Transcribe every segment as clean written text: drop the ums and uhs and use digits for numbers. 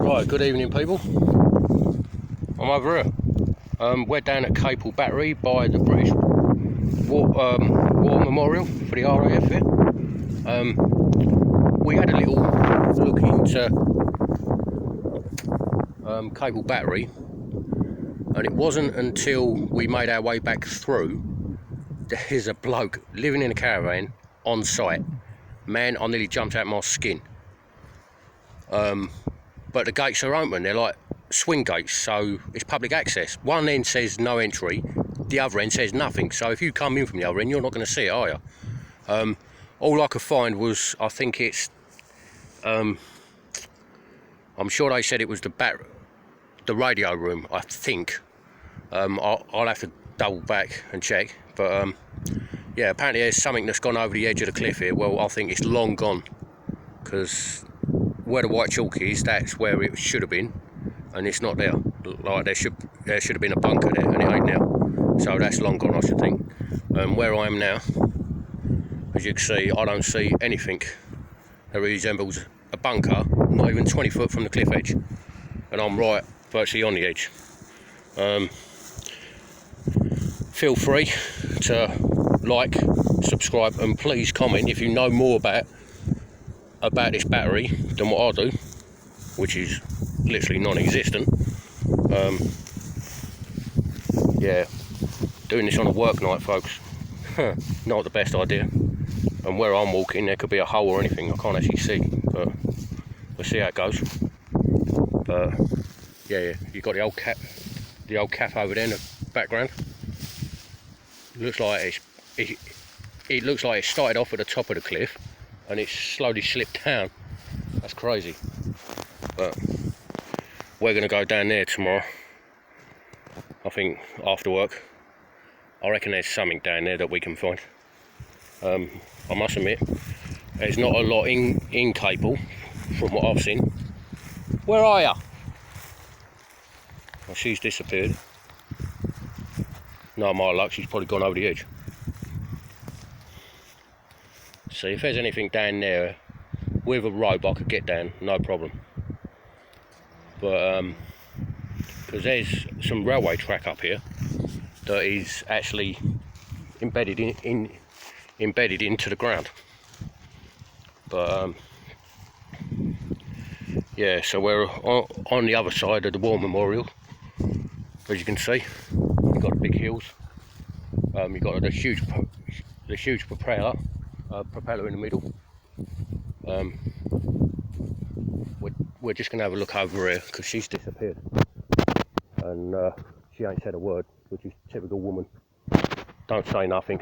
Right, good evening people. I'm over here. We're down at Capel Battery by the British War Memorial for the RAF here. We had a little look into Capel Battery, and it wasn't until we made our way back through there's a bloke living in a caravan on site. Man, I nearly jumped out my skin. But the gates are open, they're like swing gates, so it's public access. One end says no entry, the other end says nothing, so if you come in from the other end, you're not going to see it, are you? All I could find was, I think it's, I'm sure they said it was the radio room, I think. I'll have to double back and check, but yeah, apparently there's something that's gone over the edge of the cliff here. Well, I think it's long gone, because where the white chalk is, that's where it should have been, and it's not there. Like there should have been a bunker there, and it ain't now. So that's long gone, I should think. Where I am now, as you can see, I don't see anything that resembles a bunker, not even 20 foot from the cliff edge, and I'm right virtually on the edge. Feel free to like, subscribe, and please comment if you know more about this battery than what I do, which is literally non-existent. Yeah, doing this on a work night, folks, not the best idea. And where I'm walking, there could be a hole or anything I can't actually see, but we'll see how it goes. But yeah, you got the old cap over there in the background. Looks like it looks like it started off at the top of the cliff and it's slowly slipped down. That's crazy. But we're going to go down there tomorrow, I think, after work. I reckon there's something down there that we can find. I must admit, there's not a lot in Capel from what I've seen. Where are ya? Well, she's disappeared. No, my luck, she's probably gone over the edge. See, if there's anything down there with a rope, I could get down, no problem. But because there's some railway track up here that is actually embedded into the ground. But yeah, so we're on the other side of the War Memorial, as you can see. You've got the big hills. You've got the huge propeller in the middle. We're just going to have a look over here because she's disappeared, and she ain't said a word, which is typical woman. Don't say nothing.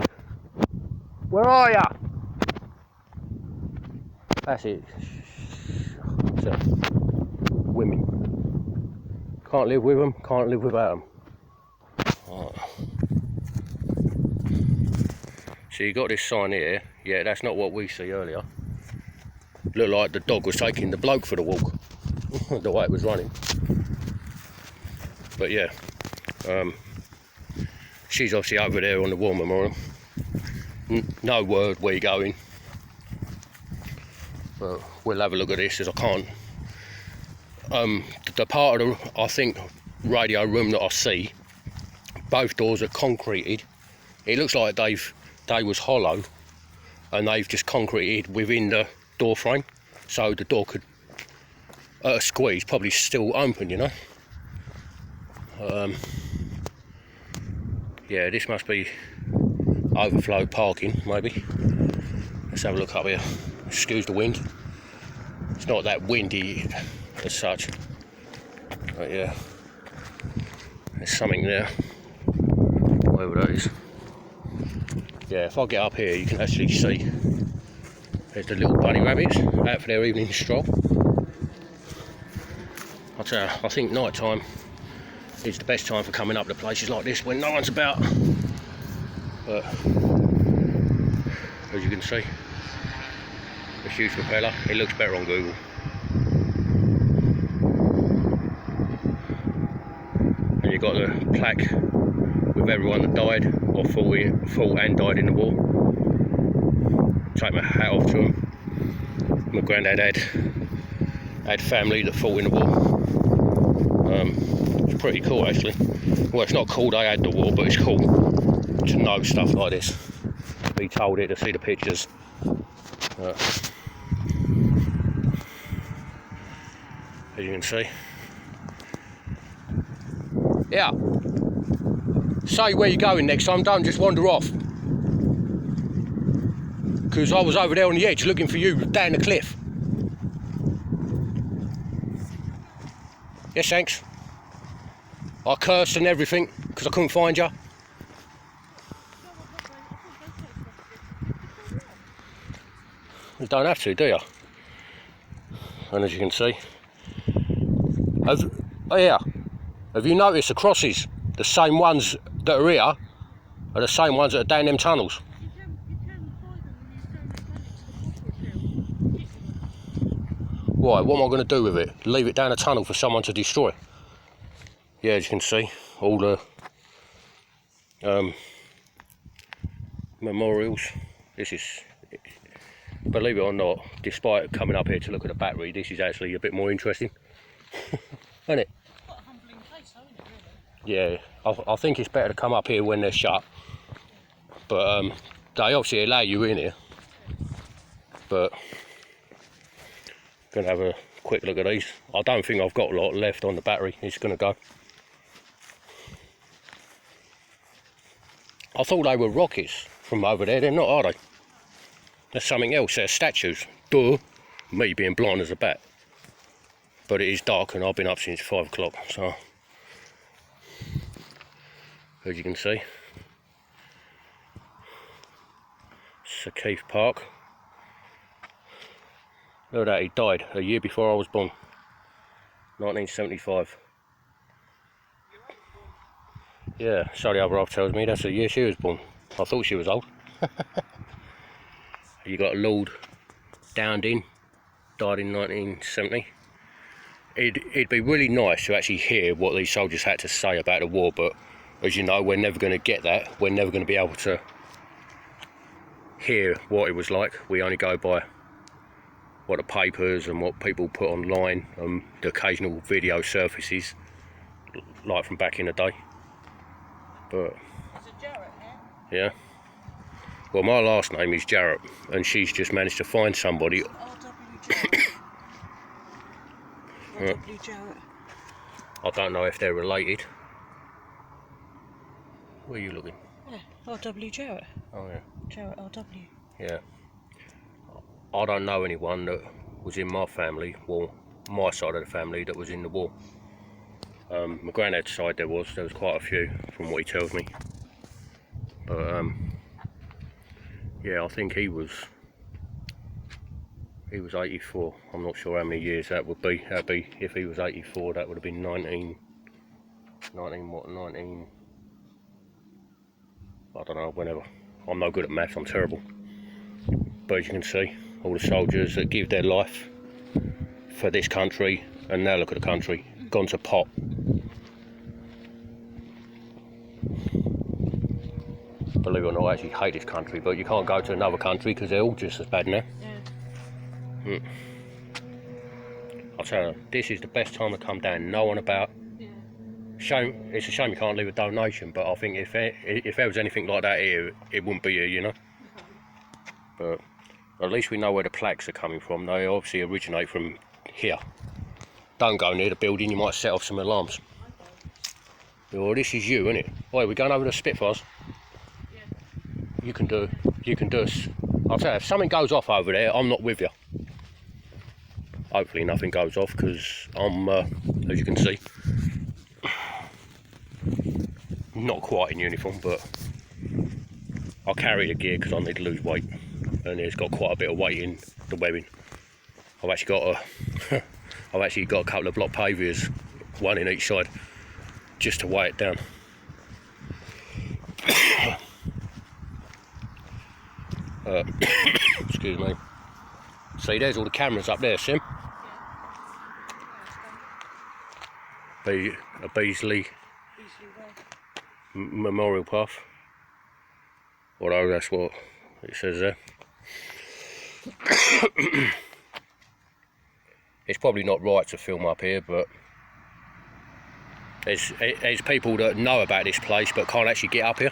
Where are ya? That's it. So, women. Can't live with them, can't live without them. So you got this sign here. Yeah, that's not what we see earlier. Looked like the dog was taking the bloke for the walk, the way it was running. But yeah, she's obviously over there on the War Memorial. No word where you're going. But we'll have a look at this, as I can't. The part of the, I think, radio room that I see, both doors are concreted. It looks like they was hollow, and they've just concreted within the door frame, so the door could, at a squeeze, probably still open, you know. Yeah, this must be overflow parking, maybe. Let's have a look up here. Excuse the wind. It's not that windy as such, but yeah, there's something there, whatever that is. Yeah, if I get up here, you can actually see there's the little bunny rabbits out for their evening stroll. I think night time is the best time for coming up to places like this when no one's about. But as you can see, the huge propeller, it looks better on Google. And you've got the plaque with everyone that died or fought and died in the war. Take my hat off to them. My granddad had family that fought in the war. It's pretty cool actually. Well, it's not cool they had the war, but it's cool to know stuff like this. Be told it, to see the pictures. As you can see. Yeah. Say where you're going next time, don't just wander off. Because I was over there on the edge looking for you down the cliff. Yes, thanks. I cursed and everything because I couldn't find you. You don't have to, do you? And as you can see, have you noticed the crosses? The same ones that are here are the same ones that are down them tunnels. Right, what am I going to do with it? Leave it down a tunnel for someone to destroy? Yeah, as you can see, all the memorials. This is, believe it or not, despite coming up here to look at the battery, this is actually a bit more interesting. Isn't it? Quite a humbling place, though, isn't it, really? Yeah, I think it's better to come up here when they're shut. But they obviously allow you in here. But gonna have a quick look at these. I don't think I've got a lot left on the battery. It's gonna go. I thought they were rockets from over there. They're not, are they? They're something else. They're statues. Duh. Me being blind as a bat. But it is dark and I've been up since 5 o'clock. So, as you can see, Sir Keith Park. Look at that, he died a year before I was born. 1975. Yeah, so the other half tells me that's the year she was born. I thought she was old. You got Lord Downding, died in 1970. It'd be really nice to actually hear what these soldiers had to say about the war, but as you know, we're never going to get that. We're never going to be able to hear what it was like. We only go by what the papers and what people put online and the occasional video surfaces, like from back in the day. But There's a Jarrett here. yeah. Well, my last name is Jarrett, and she's just managed to find somebody. R.W. Jarrett. R.W. Jarrett. I don't know if they're related. Where are you looking? Yeah, R.W. Jarrett. Oh yeah. Jarrett R.W. Yeah. I don't know anyone that was in my family, well, my side of the family, that was in the war. My granddad's side there was quite a few from what he tells me. But yeah, I think he was 84. I'm not sure how many years that would be. That'd be, if he was 84, that would have been 19 what, 19, I don't know, whenever. I'm no good at maths, I'm terrible. But as you can see, all the soldiers that give their life for this country, and now look at the country, gone to pot. Believe it or not, I actually hate this country, but you can't go to another country because they're all just as bad now. Yeah. I'll tell you, this is the best time to come down, no one about. Yeah. Shame, it's a shame you can't leave a donation, but I think if there was anything like that here, it wouldn't be here, you know. But at least we know where the plaques are coming from. They obviously originate from here. Don't go near the building, you might set off some alarms. Well, this is you, isn't it? Wait, we're going over the Spitfires? Yeah. You can do us. I'll tell you, if something goes off over there, I'm not with you. Hopefully nothing goes off, because I'm, as you can see, not quite in uniform, but I carry the gear because I need to lose weight, and it's got quite a bit of weight in the webbing. I've actually got a couple of block paviours, one in each side, just to weigh it down. Excuse me. See, there's all the cameras up there, Sim. A Beasley Memorial Path. Although that's what it says there. It's probably not right to film up here, but There's people that know about this place but can't actually get up here.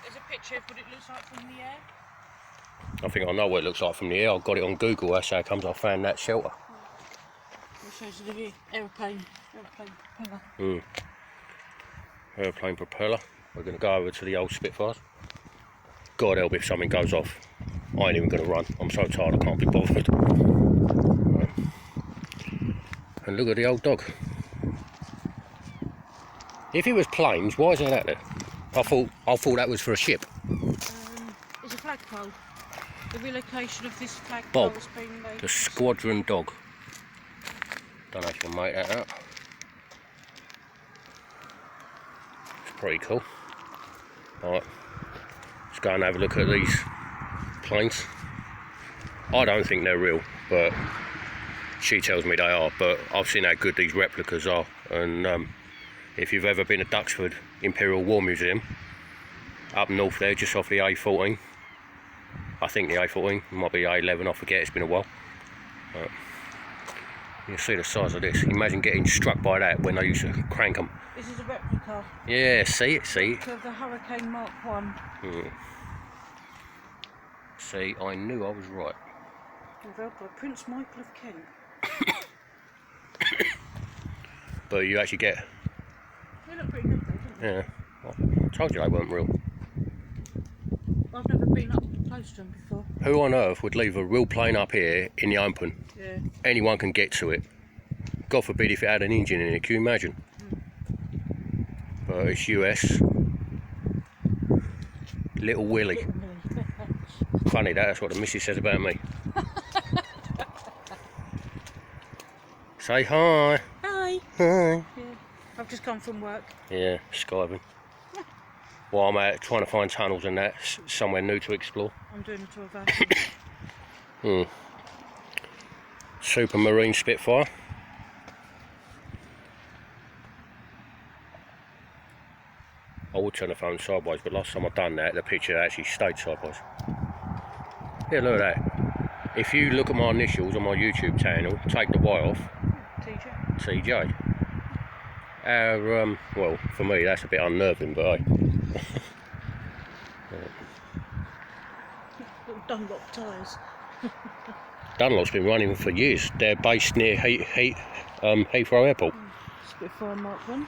There's a picture of what it looks like from the air. I think I know what it looks like from the air. I got it on Google. That's how it comes. I found that shelter. It shows the view. Aeroplane propeller. Airplane propeller. We're going to go over to the old Spitfires. God help if something goes off. I ain't even going to run. I'm so tired I can't be bothered. And look at the old dog. If it was planes, why is that out there? I thought that was for a ship. It's a flagpole. The relocation of this flagpole has been made. The squadron dog. Don't know if you can make that out. It's pretty cool. Right, let's go and have a look at these planes. I don't think they're real, but she tells me they are. But I've seen how good these replicas are, and if you've ever been to Duxford Imperial War Museum, up north there, just off the A14, I think the A14, might be A11, I forget, it's been a while. You'll see the size of this. Imagine getting struck by that when they used to crank them. This is a replica. Yeah, see it. Of the Hurricane Mark 1. See, I knew I was right. Developed by Prince Michael of Kent. But you actually get... They look pretty good though, don't they? Yeah, I told you they weren't real. I've never been up close to them before. Who on earth would leave a real plane up here in the open? Yeah. Anyone can get to it. God forbid if it had an engine in it, can you imagine? But it's US. Little Willie. Funny that's what the missus says about me. Say hi. Hi. Hi. Yeah. I've just come from work. Yeah, skiving. While I'm out trying to find tunnels and that, somewhere new to explore. I'm doing a tour of Ashton. Super Marine Spitfire. I would turn the phone sideways, but last time I've done that, the picture actually stayed sideways. Yeah, look at that. If you look at my initials on my YouTube channel, take the Y off, TJ. Well, for me that's a bit unnerving, but hey. Little Dunlop tyres. Dunlop's been running for years. They're based near Heathrow Airport. Spitfire Mark 1.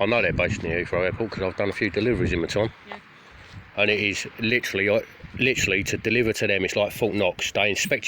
I know they're based near Heathrow Airport because I've done a few deliveries in my time. Yeah. And it is literally to deliver to them, it's like Fort Knox. They inspect